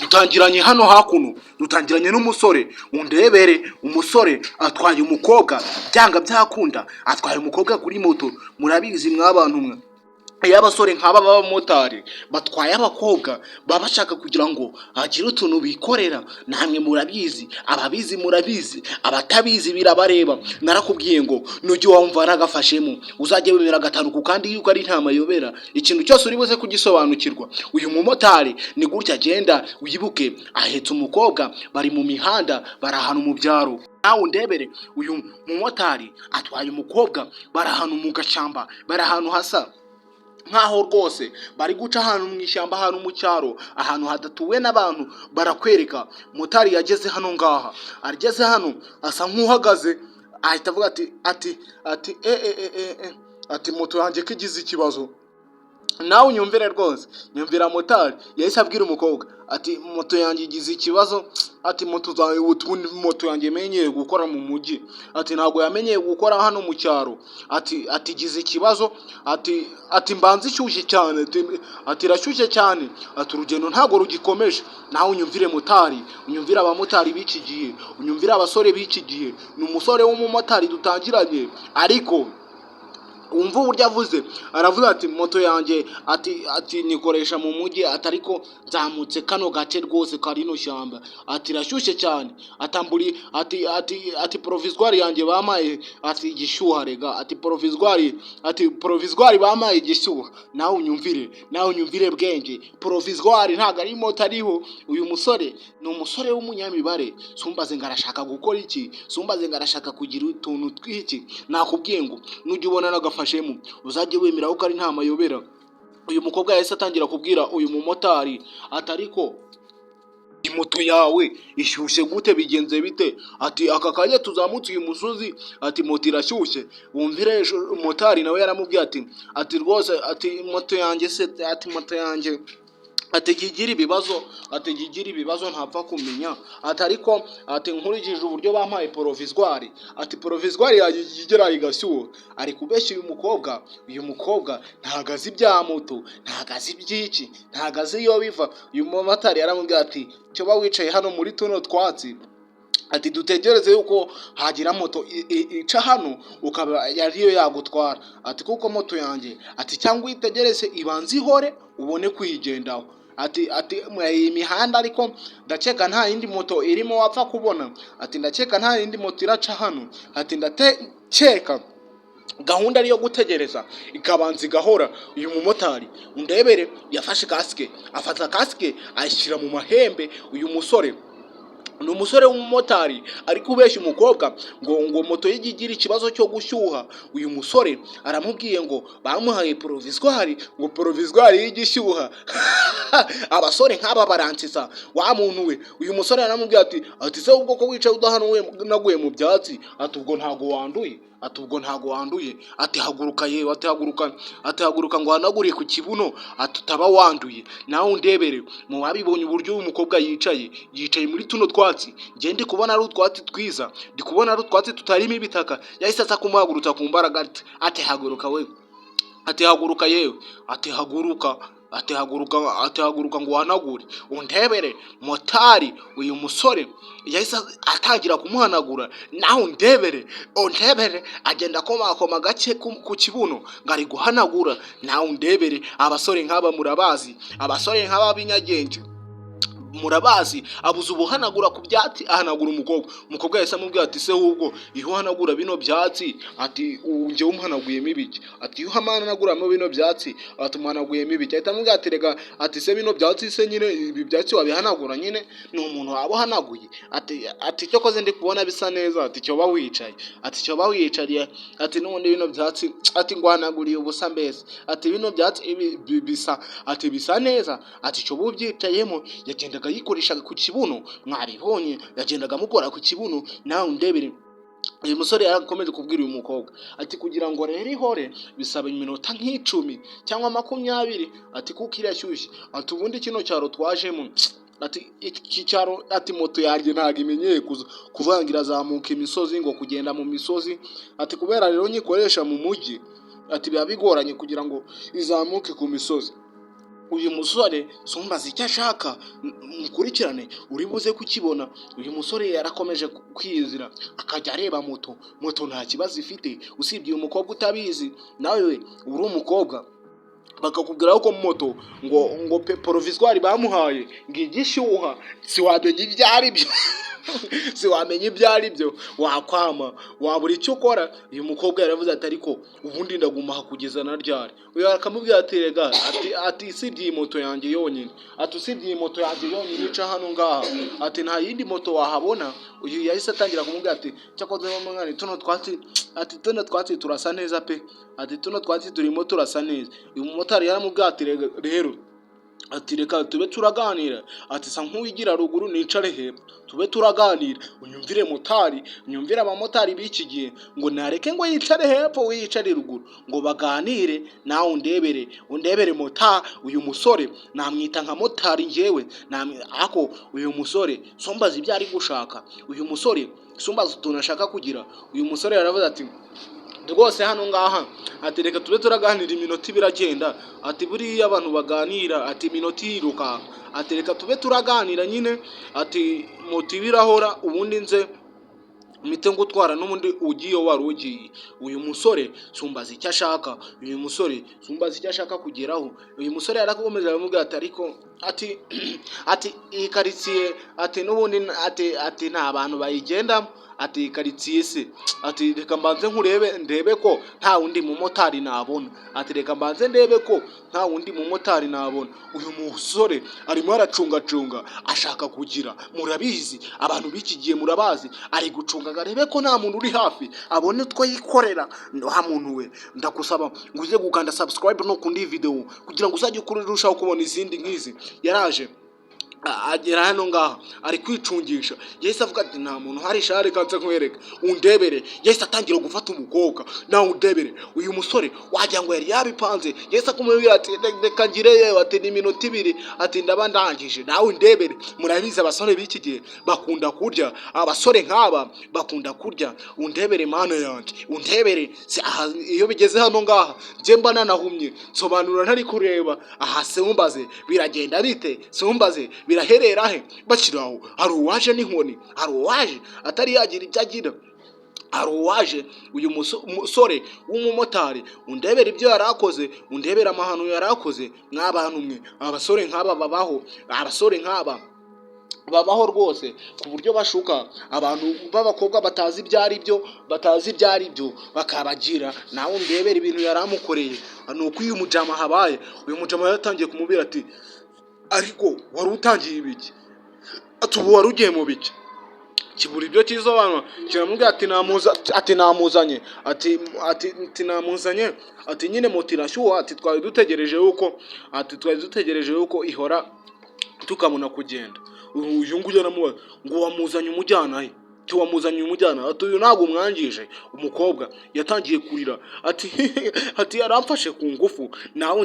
dutangiranye hano hakuno, dutangiranye n'umusore, undebere umusore atwaye umukobwa byanga byakunda, atwaye umukobwa kuri moto. Murabizi mwabantu mwe, iyo abasore nk'aba b'abamotari batwaye abakobwa baba bashaka kugira ngo hagire utuntu bikorera. Namwe murabizi, ababizi murabizi, abatabizi birabareba. Narakubwiye ngo nujye wumva nagafashemo uzajye wemera gatanuku, kandi yuko ari nta mayobera, ikintu cyose uri buze kugisobanukirwa. Uyu mumotari ni gutya agenda, wibuke ahetse umukobwa, bari mu mihanda, bari ahantu mu byaro. Nawe undebere, uyu mumotari atwaye umukobwa, bari ahantu mu gashyamba, bari ahantu hasa nkaho rwose bari guca ahantu mu ishyamba, ahantu mu cyaro, ahantu hadatuwe n'abantu. Barakwereka motari yageze hano ngaha, ageze hano asa nk'uhagaze, ahita avuga ati moto yanjye ko igize ikibazo. Nawe unyumvire rwose, nyumvira motari yahise abwira umukobwa ati moto yanjye igize ikibazo, ati moto yanjye yamenyeye gukora mu mujyi, ati ntabwo yamenyeye gukora hano mu cyaro, ati igize ikibazo, ati mbanza ishyushye cyane, ati irashyushye cyane, ati urugendo ntabwo rugikomeje. Nawe unyumvire motari, unyumvire abamotari b'iki gihe, unyumvire abasore b'iki gihe. Ni umusore w'umumotari dutangiranye, ariko umva uburyo avuze. Aravuga ati moto yanjye ati nikoresha mu mujyi, ariko nzamutse kano gace rwose kari no shyamba, ati irashyushye cyane, ati provisoire yanjye bamaye ati igishyuha rega, ati provisoire bamaye igishyuha. Nawe unyumvire bwenge, provisoire ntago ari moto ariho. Uyu musore ni umusore w'umunyamibare, sumbaze ngarashaka gukora iki, sumbaze ngarashaka kugira utuntu tw'iki. Nakubwiye ngo nujye ubona nagafashemo uzajye wemera ko ari nta mayobera. Uyu mukobwa yahise atangira kubwira uyu mumotari ati ariko moto yawe ishyushye gute, bigenze bite? Ati aka kanya tuzamutse uyu musozi, ati moto irashyushye. Wumvire motari nawe yaramubwiye ati rwose, ati moto yanjye se, ati moto yanjye gigira ibibazo ntapfa kumenya, ariko nkurikije uburyo bampaye provisoire, provisoire yagera igashyuha. Ari kubeshya uyu mukobwa ntago azi ibya moto, ntago azi iby'iki, ntago azi iyo biva. Uyu mumotari yaramubwiye ati cyo ba wicaye hano muri tuno twatsi, ati dutegereze yuko hagira moto ica hano ukaba yariyo yagutwara, ati kuko moto yanjye cyangwa uyitegereze ibanze ihore ubone kuyigendaho. Ati iyi mihanda ariko ndakeka nta yindi moto irimo wapfa kubona, ndakeka nta yindi moto iraca hano, ndakeka gahunda ariyo gutegereza ikabanza igahora. Uyu mumotari undebere yafashe kasike, afata kasike ayishyira mu mahembe. Uyu musore ni umusore w'umumotari ari kubeshya umukobwa ngo moto ye igira ikibazo cyo gushyuha. Uyu musore aramubwiye ngo bamuhaye provisoire, ngo provisoire y'igishyuha. Abasore nk'aba baransiza wa muntu we. Uyu musore aramubwiye ati se ubwo ko wicaye udahanuwe naguye mu byatsi, ubwo ntago wanduye, ati haguruka yewe, haguruka ngo hanaguriye ku kibuno, utaba wanduye. Nawe undebere mu babibonye uburyo uyu mukobwa yicaye muri tuno twatsi, ngende kubona ari utwatsi twiza, ndi kubona ari utwatsi tutarimo ibitaka. Yahise aza kumuhagurutsa ku mbaraga, ati haguruka we, haguruka yewe, haguruka ngo wanagure. Undebere motari uyu musore yahise atangira kumuhanagura. Nawe undebere agenda komakoma gake ku kibuno ngo ari guhanagura. Nawe undebere abasore nk'aba murabazi, abasore nk'aba b'inyagenge murabazi, abuze ubuhanagura ku byatsi ahanagura umukobwa yahise amubwira ati se ahubwo iyo uhanagura bino byatsi, njye umuhanaguyemo ibiki, iyo uhanaguramo bino byatsi umuhanaguyemo ibiki. Ahita amubwira ati rega, se bino byatsi se nyine ibi byatsi wabihanagura nyine ni umuntu waba uhanaguye, cyo koze ndi kubona bisa neza, cyo ba wicaye, cyo ba wiyicariye, n'ubundi bino byatsi ngo hanaguriye ubusa mbese, bino byatsi bisa neza, cyo bubyicayemo. Yagendaga yikoreshaga ku kibuno, mwabibonye, yagendaga amukora ku kibuno. Nawe undebere uyu musore yarakomeje kubwira uyu mukobwa kugira ngo rero ihore bisaba iminota nk'icumi cyangwa 20, kuko irashyushye. Ubundi kino cyaro twajemo, iki cyaro, moto yanjye ntago imenyeye kuvangira zamuka imisozi ngo kugenda mu misozi, kubera rero nyikoresha mu mujyi, biba bigoranye kugira ngo izamuke ku misozi. uyu musore sumbaza icyo ashaka mukurikirane uri buze kukibona. Uyu musore yarakomeje kwiyizira akajya areba moto nta kibazo ifite, usibye uyu mukobwa utabizi nawe uri umukobwa bakakubwira ko moto ngo provisoire bamuhaye ngo igishyuha siwamenya ibyo ari byo siwamenya ibyo ari byo, wakwama wabura icyo ukora. uyu mukobwa yaravuze ati ariko ubundi ndaguma kugeza na ryari. uyu akamubwira ati rega ati usibye iyi moto yanjye yonyine, ati usibye iyi moto yanjye yonyine ica hano ngaha, ati nta yindi moto wahabona. uyu yahise atangira kumubwira ati cyakoze mwana tuno twatsi turasa neza pe, ati tuno twatsi turimo turasa neza. uyu mumotari yaramubwira ati rero ati reka tube turaganira, ati sa nk'uwigira ruguru nicare hepfo tube turaganira, unyumvire motari, unyumvire abamotari b'iki gihe ngo nareke ngo yicare hepfo wiyicare ruguru, ngo baganire nawe undebere mota. uyu musore namwita nka motari njyewe ako uyu musore sombaza ibyo ari gushaka, uyu musore sombaza utuntu ashaka kugira. uyu musore yaravuze ati rwose hano ngaha ati reka tube turaganira iminota biragenda, ati buriya abantu baganira ati iminota yiruka, ati reka tube turaganira nyine, ati moto birahora ubundi nze mite ngutwara n'ubundi ugiye wari ugiye. uyu musore sumbaza icyo ashaka, uyu musore sumbaza icyo ashaka kugeraho. uyu musore yarakomeje aramubwira ati ariko ati iyi karitsiye ati n'ubundi ati nta bantu bayigendamo, ati karitsiye se, ati reka mbanze ndebe ko nta wundi mumotari nabona, ati reka mbanze ndebe ko nta wundi mumotari nabona. uyu musore arimo aracungacunga ashaka kugira, murabizi abantu b'iki gihe murabazi, ari gucunga arebe ko nta muntu uri hafi abone utwo yikorera. nta muntu we ndagusaba ngo uze gukanda subscribe no kundi video kugira ngo uzajye urushaho kubona izindi nk'izi. yaraje agera hano ngaha ari kwicungisha, yahise avuga ati nta muntu hari share kanze nkwereka undebere. yahise atangira gufata umukobwa nawe undebere. uyu musore wagira ngo yari yabipanze, yahise akumubwira ati reka ngire yewe ati ni minota 2 ati ndaba ndangije nawe undebere. murabizi abasore b'iki gihe bakunda kurya, abasore nk'aba bakunda kurya. undebere mana yanjye undebere, iyo bigeze hano ngaha nje mba nanahumye nsobanura ntari kureba. aha sumbaze biragenda bite, sumbaze biraherera he bakiraho. hari uwaje n'inkoni, hari uwaje atari yagira icyo agira, hari uwaje. uyu musore w'umumotari undebera ibyo yarakoze, undebera amahano yarakoze. mw'abantu mwe abasore nk'aba babaho, abasore nk'aba babaho rwose ku buryo bashuka abantu b'abakobwa batazi ibyo ari byo bakabagira. nawe undebera ibintu yaramukoreye. nuko uyu mujama habaye, uyu mujama yaratangiye kumubwira ati ariko wari utangiye ibiki, ati ubu wari ugiye mu biki, kibura ibyo kizobanwa kiramubwira ati namuzanye ati nyine moto irashyuha, ati twari dutegereje yuko ihora tukabona kugenda. uyu nguyu aramubaza ngo wamuzanye umujyana he, wamuzanye umujyana, ati uyu ntabwo umwangije. umukobwa yatangiye kurira ati yaramfashe ku ngufu. nawe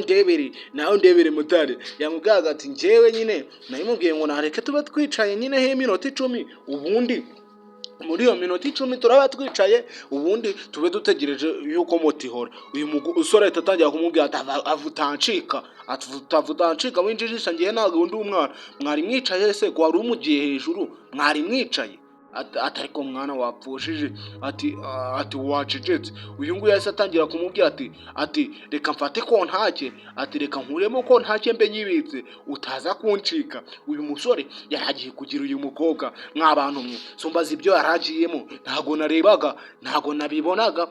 ndebere motari yamubwiraga ati njyewe nyine nayimubwiye ngo nareke tube twicaye nyine he minota 10, ubundi muri iyo minota 10 turaba twicaye, ubundi tube dutegereje yuko moto ihora. uyu musore atatangira kumubwira ati avutancika winjijisha ngiye ntabwo undi umwana mwari mwicaye se, ko wari umugiye hejuru mwari mwicaye. atariko mwana wapfushije ati wacecetse. uyu nguyu yahise atangira kumubwira ati reka mfate kontake, ati reka nkuremo kontake mbe nyibitse utaza kuncika. uyu musore yaragiye kugira uyu mukobwa mw'abantu mwe sumbaza ibyo yaragiyemo ntago narebaga ntago nabibonaga.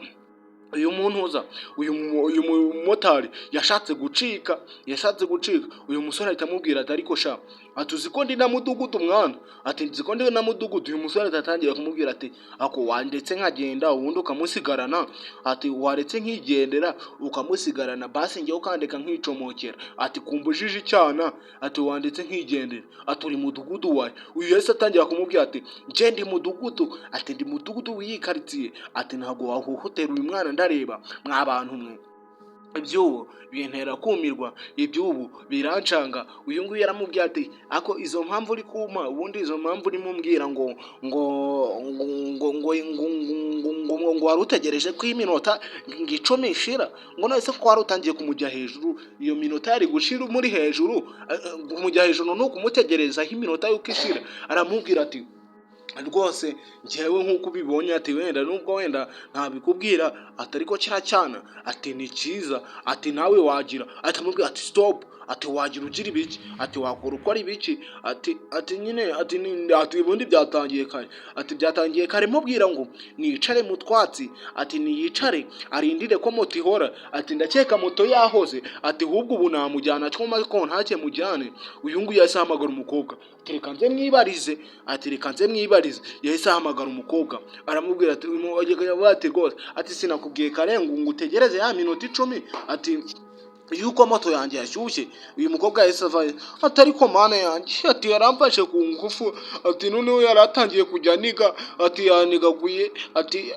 uyu mumotari yashatse gucika. uyu musore ahita amubwira ati ariko sha ati uziko ndi na mudugudu mwana, ati nziko ndi na mudugudu. uyu musore atatangira kumubwira ati ako wandetse nkagenda ubundi ukamusigarana, ati waretse nkigendera ukamusigarana basi njyewe ukandeka nkicomokera, ati kumbujije icyana, ati wandetse nkigendera, ati uri mudugudu wawe. uyu yahise atangira kumubwira ati nje ndi mudugudu, ati ndi mudugudu w'iyi karitsiye, ati ntabwo wahuhutera uyu mwana ndareba mw'abantu mwe. iby'ubu bintera kumirwa, iby'ubu birancanga. Uyu nguyu yaramubwiye ati ako izo mpamvu uri kumpa ubundi izo mpamvu urimo umbwira ngo ngo wari utegereje ko iminota ngo icumi ishira, ngo none se ko wari utangiye kumujya hejuru, iyo minota yari gushira muri hejuru, kumujya hejuru ni ukumutegerezaho iminota yuko ishira. Aramubwira ati rwose njyewe nk'uko ubibonye ati wenda nubwo wenda ntabikubwira ati ariko kiracyana ati ni cyiza ati nawe wagira, ati amubwira ati stop, ati wagira ugira ibiki, ati wakora uko ari ibiki, ati nyine ati ubundi byatangiye kare, ati byatangiye kare mubwira ngo nicare mu twatsi, ati niyicare arindire ko moto ihora, ati ndakeka moto yahoze, ati ahubwo ubu namujyana cyoma ko ntacye mujyane. Uyu nguyu yahise ahamagara umukobwa, ati reka nze mwibarize, ati reka nze mwibarize. Yahise ahamagara umukobwa aramubwira ati rwose ati sinakubwiye kare ngo utegereze ya minota 10, ati yuko moto yanjye yashyushye. Uyu mukobwa yahise avayo ati ariko mana yanjye, ati yaramfashe ku ngufu, ati noneho yaratangiye kujya niga, ati yanigaguye, ati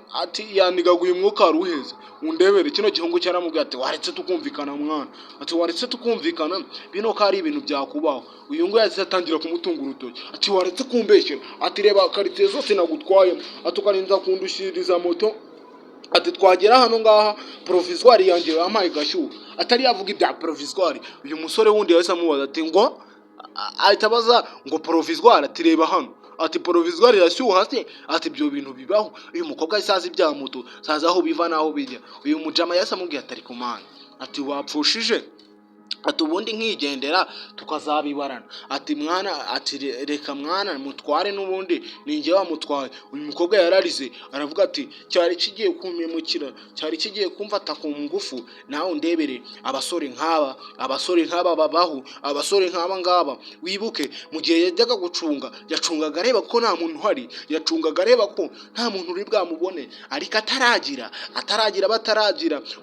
yanigaguye umwuka ruheze. Undebere kino gihungu cyaramubwiye ati waretse tukumvikana mwana, ati waretse tukumvikana bino ko ari ibintu byakubaho. Uyu ngo yahise atangira kumutunga urutoki, ati waretse kumbeshyera, ati reba karitsiye zose nagutwayemo, ati ukarinza kundushyiriza moto, ati twagera hano ngaha provisoire yanjye yampaye gashyuha, atari yavuga ibya provisoire. Uyu musore wundi yahise amubaza ati ngo ahita abaza ngo provisoire, ati reba hano, ati provisoire irashyuha se, ati ibyo bintu bibaho. Uyu mukobwa isazi ibya moto saza aho biva naho bijya. Uyu mujama yahise amubwira ati ariko mana, ati wapfushije, ati ubundi nkigendera tukazabibarana, ati mwana, ati reka mwana mutware n'ubundi ninjye wamutwaye. Uyu mukobwa yararize aravuga ati cyari kigiye kumpemukira, cyari kigiye kumfata ku ngufu, nawe undebere abasore nk'aba babaho, abasore nk'aba ngaba. Wibuke mu gihe yajyaga gucunga, yacungaga areba ko nta muntu uhari, yacungaga areba ko nta muntu uri bwamubone, ariko bataragira.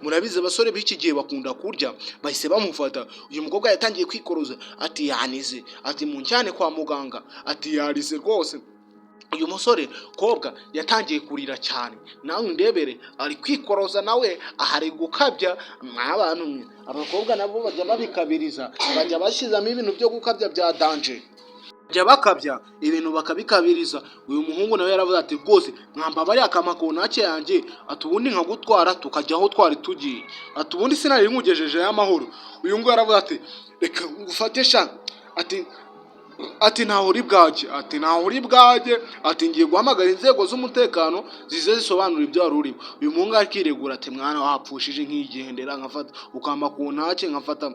Murabizi abasore b'iki gihe bakunda kurya, bahise bamufata. Uyu mukobwa yatangiye kwikoroza, ati yanize, ati munjyane kwa muganga, ati yarize rwose. Uyu musore kobwa yatangiye kurira cyane, nawe undebere ari kwikoroza, nawe ahari gukabya. Abantu abakobwa nabo bajya babikabiriza, bajya bashyizamo ibintu byo gukabya bya danger, bajya bakabya ibintu bakabikabiriza. Uyu muhungu nawe yaravuze ati rwose mwamba bari akamakonake yanjye, ati ubundi nkagutwara tukajya aho twari tugiye, ati ubundi sinari nkugejeje y'amahoro. Uyu nguyu yaravuze ati reka ngufate sha, ati ntaho uri bwajye, ati ngiye guhamagara inzego z'umutekano zize zisobanura ibyo wari urimo. Uyu muhungu akiregura ati mwana wapfushije nkigendera, nkafata ukamba kuntake, nkafata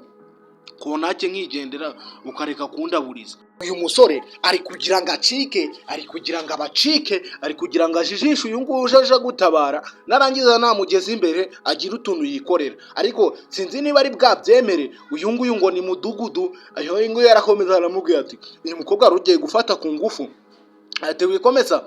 kontake nkigendera, ukareka kundaburiza. Uyu musore ari kugira ngo acike, ari kugira ngo abacike, ari kugira ngo ajijishe uyu nguyu uje gutabara, narangiza namugeze imbere agira utuntu yikorera. Ariko sinzi niba ari bwabyemere. Uyu nguyu ngo ni mudugudu. Uyu nguyu yarakomeza aramubwira ati uyu mukobwa wari ugiye gufata ku ngufu, ati wikomeza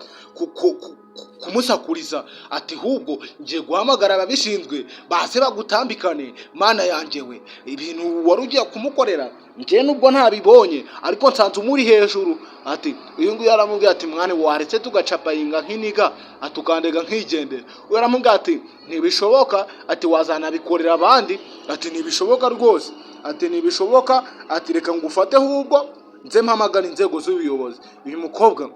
kumusakuriza, ati hubwo ngiye guhamagara ababishinzwe baze bagutambikane. Mana yanjye we, ibintu wari ugiye kumukorera njye nubwo ntabibonye ariko nsanze umuri hejuru. Ati uyu nguyu yaramubwira ati mwana waretse tugacapayinga nk'iniga, ati ukandega nkigendera. Uyu yaramubwira ati ntibishoboka, ati wazanabikorera abandi, ati ntibishoboka rwose, ati ntibishoboka, ati reka ngufate ahubwo nze mpamagara inzego z'ubuyobozi. Uyu mukobwa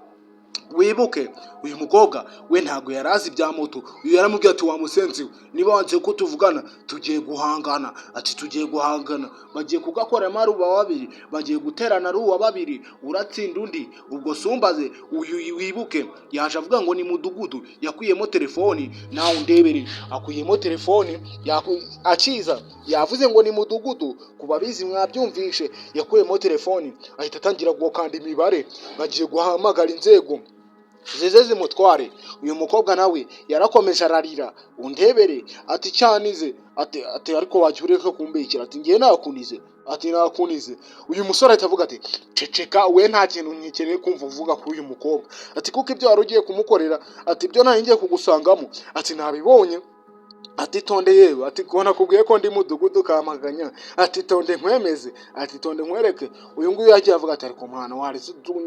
wibuke, uyu mukobwa we ntago yarazi ibya moto. Uyu yaramubwiye ati wa musenzi, niba wanze ko tuvugana tugiye guhangana, ati tugiye guhangana, bagiye kugakora maruba babiri, bagiye guterana ari uwa babiri, uratsinda undi. Ubwo sumbaze. Uyu wibuke yaje avuga ngo ni mudugudu, yakuyemo telefoni, nawe undebere akuyemo telefoni, akiza yavuze ngo ni mudugudu. Kubabizi mwabyumvishe, yakuyemo telefoni ahita atangira gukanda imibare, bagiye guhamagara inzego zize zimutware. Uyu mukobwa nawe yarakomeje ararira, undebere ati cyanize, ati ariko wajya ureka kumbekera, ati ngiye nakunize, ati nakunize. Uyu musore ahita avuga ati ceceka we, nta kintu nkikeneye kumva uvuga kuri uyu mukobwa, ati kuko ibyo wari ugiye kumukorera, ati ibyo nari ngiye kugusangamo, ati nabibonye, ati tonde yewe, ati ko nakubwiye ko ndi mudugudu kamaganya, ati tonde nkwemeze, ati tonde nkwereke. Uyu nguyu yagiye avuga ati ariko mwana wari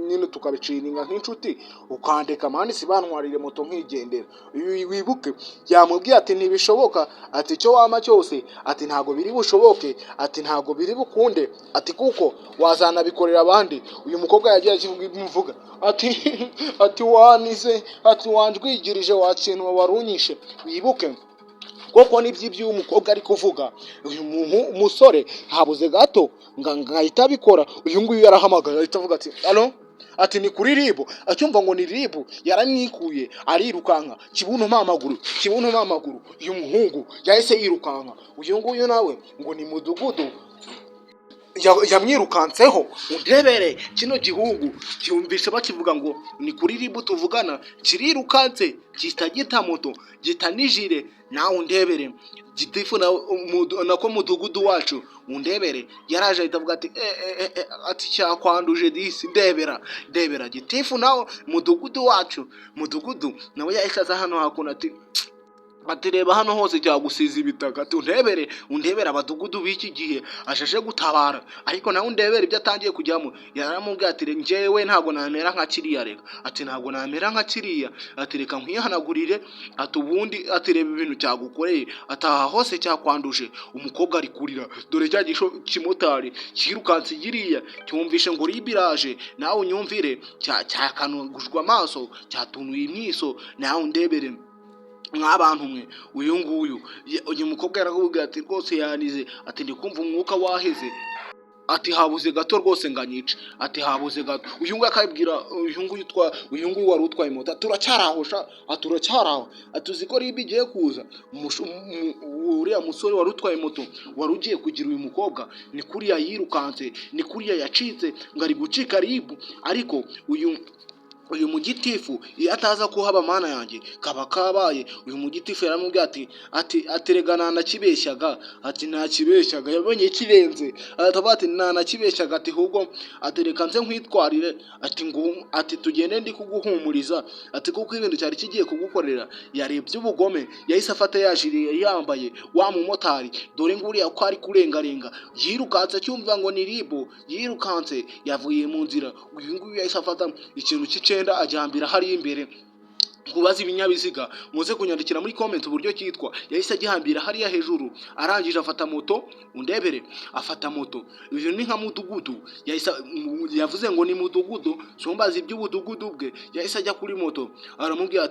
nyine tukabiciringa nk'inshuti ukandeka mani sibantwarire moto nkigendera. Uyu wibuke yamubwiye ati ntibishoboka, ati cyo wama cyose, ati ntago biri bushoboke, ati ntago biri bukunde, ati kuko wazanabikorera abandi. Uyu mukobwa yagiye akivuga ati ati wanize, ati wanjwigirije wakintu warunyishe. Wibuke koko n'iby'ibyo umukobwa ari kuvuga. Uyu musore habuze gato ngahita abikora. Uyu nguyu yarahamagaye ahita avuga ati alo, ati ni kuri ribu. Acyumva ngo ni ribu yaramwikuye arirukanka, kibuno mpamaguru, kibuno mpamaguru. Uyu muhungu yahise yirukanka. Uyu nguyu nawe ngo ni mudugudu yamwirukanseho. Undebere kino gihugu cyumvishe bakivuga ngo ni kuri ribu tuvugana, kirirukanse gita gita moto gita nijire. Nawe undebere gitifu nako mudugudu wacu undebere yaraje ahita avuga ati ati cyakwanduje disi. Ndebera gitifu nawe mudugudu wacu, mudugudu nawe yahise aza hano hakuna ati reba hano hose cyagusiza ibitaka. Ati undebera abadugudu b'iki gihe ashashe gutabara, ariko nawe undebera ibyo atangiye kujyamo. Yaramubwiye ati njyewe ntago namera nka kiriya, reka ati ntago namera nka kiriya, ati reka nkwihanagurire, ati ubundi ati reba ibintu cyagukoreye, ataha hose cyakwanduje. Umukobwa ari kurira, dore cya gisho kimotari kirukanse giriya cyumvishe ngo ribiraje. Nawe unyumvire cyakanugujwe amaso, cyatunuye imyiso. Nawe undebere mw'abantu mwe. Uyu mukobwa yaravuga ati rwose yanize, ati ndikumva umwuka waheze, ati habuze gato rwose nganyica, ati habuze gato. Uyu nguyu akabwira uyu nguyu wari utwaye moto, turacyaraho sha, turacyaraho, atuzi ko ribi igiye kuza. Uriya musore wari utwaye moto wari ugiye kugira uyu mukobwa, ni kuriya yirukanse, ni kuriya yacitse ngo ari gucika ribu. Ariko uyu mugitifu iyo ataza kuhaba mana yanjye kaba kabaye. Uyu mugitifu yaramubwiye ati rega nanakibeshyaga, ati ntakibeshyaga, yabonye kirenze, ati nanakibeshyaga, ati ahubwo ati reka nze nkwitwarire, ati tugende ndi kuguhumuriza, ati kuko ibintu cyari kigiye kugukorera. Yarebye ubugome, yahise afata yajiriye yambaye wa mumotari, dore nguriya ko ari kurengarenga, yirukanse cyumva ngo ni ribu, yirukanse yavuye mu nzira. Uyu nguyu yahise afata ikintu cy'icenda ajyambira hari imbere. Kubaza ibinyabiziga muze kunyandikira muri comment uburyo cyitwa. Yahise agihambira hariya hejuru, arangije afata moto. Undebere afata moto. Uyu ni nka mudugudu, yavuze ngo ni mudugudu, sombaza iby'ubudugudu bwe. Yahise ajya kuri moto, aramubwira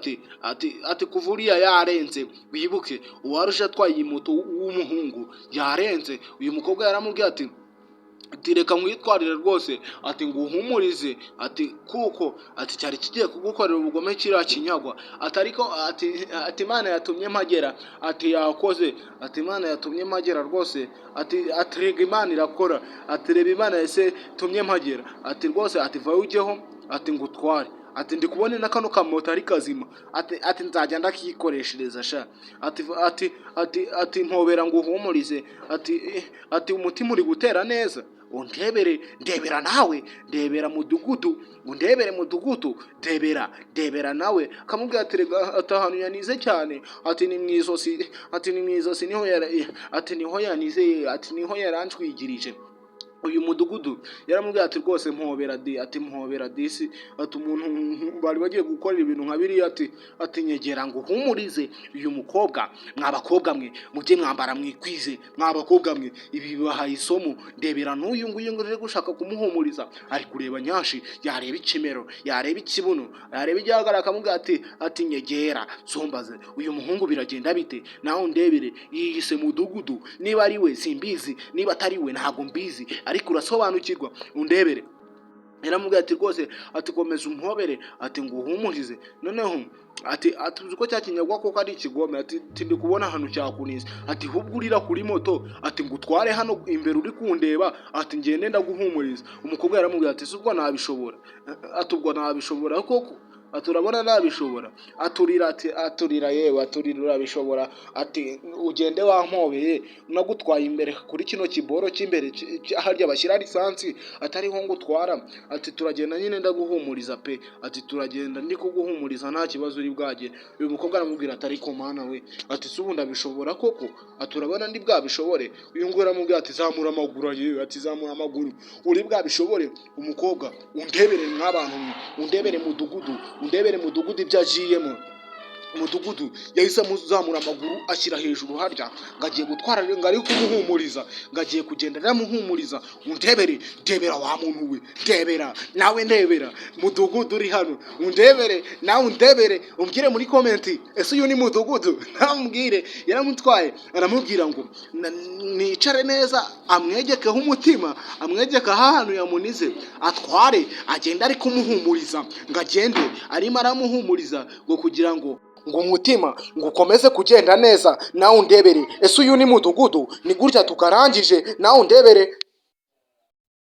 ati kuvuriya yarenze. Wibuke uwaruje atwaye iyi moto w'umuhungu yarenze. Uyu mukobwa yaramubwira ati reka nkwitwarire rwose, ati nguhumurize, ati kuko ati cyari kigiye kugukorera ubugome kiriya kinyagwa. Ati ariko ati Imana yatumye mpagera, ati yakoze, ati Imana yatumye mpagera rwose, ati rega Imana irakora, ati reba Imana yese tumye mpagera, ati rwose ati vayo ujyeho, ati ngutware, ati ndi kubone na kano kamoto ari kazima, ati nzajya ndakikoreshereza sha, ati mpobera ngo uhumurize, ati umutima uri gutera neza. Ndebera nawe, ndebera mudugudu, undebere mudugudu, ndebera nawe. Akamubwira ati rega atahantu yanize cyane, ati ni mwizosi niho yanize, ati niho yaranjwigirije. Uyu mudugudu yaramubwiye ati rwose mpobera disi, ati umuntu bari bagiye gukorera ibintu nka biriya, ati nyegera ngo uhumurize uyu mukobwa. Mwabakobwa mwe mujye mwambara mwikwize, mwabakobwa mwe ibi bibahaye isomo. Ndebera n'uyu nguyu ngo uri gushaka kumuhumuriza, ari kureba nyashi, yareba ikimero, yareba ikibuno, yareba igihagarara, akamubwira ati nyegera sombaze uyu muhungu biragenda bite. Nawe undebere yiyise mudugudu, niba ari we simbizi, niba atari we ntago mbizi, ariko urasobanukirwa. Undebere yaramubwiye ati rwose ati komeza umuhobere, ati nguhumurize. Noneho ati uko cyakinyagwa koko ari ikigome, ati ndi kubona hano cyakunize, ati hubwo urira kuri moto, ati ngutware hano imbere uri kundeba, ati ngende ndaguhumuriza. Umukobwa yaramubwiye ati ubwo nabishobora, ati ubwo nabishobora koko, ati urabona nabishobora, aturira yewe, aturira urabishobora, ati ugende wampobeye nagutwaye imbere kuri kino kiboro cy'imbere harya bashyira lisansi atariho ngo utwara, ati turagenda nyine ndaguhumuriza pe, ati turagenda ndi kuguhumuriza nta kibazo uri bwagire. Uyu mukobwa aramubwira ati ariko mana we, ati se ubundi abishobora koko, ati urabona ndi bwabishobore. Uyu nguyu aramubwira ati zamura amaguru yewe, ati zamura amaguru uri bwabishobore. Umukobwa undebere nk'abantu, undebere mudugudu ibyo agiyemo. Umudugudu yahise amuzamura amaguru ashyira hejuru harya ngo agiye gutwara, ngo ari kumuhumuriza, ngo agiye kugenda aramuhumuriza. Ndebera wa muntu we, ndebera nawe, ndebera mudugudu uri hano, undebere nawe, undebere umbwire muri komenti ese uyu ni mudugudu. Ntamubwire yaramutwaye, aramubwira ngo nicare neza, amwegekeho umutima, amwegeke ahantu yamunize, atware agenda ari kumuhumuriza, ngo agende arimo aramuhumuriza ngo kugira ngo umutima ngo ukomeze kugenda neza. Nawe undebere ese uyu ni mudugudu, ni gutya tukarangije, nawe undebere.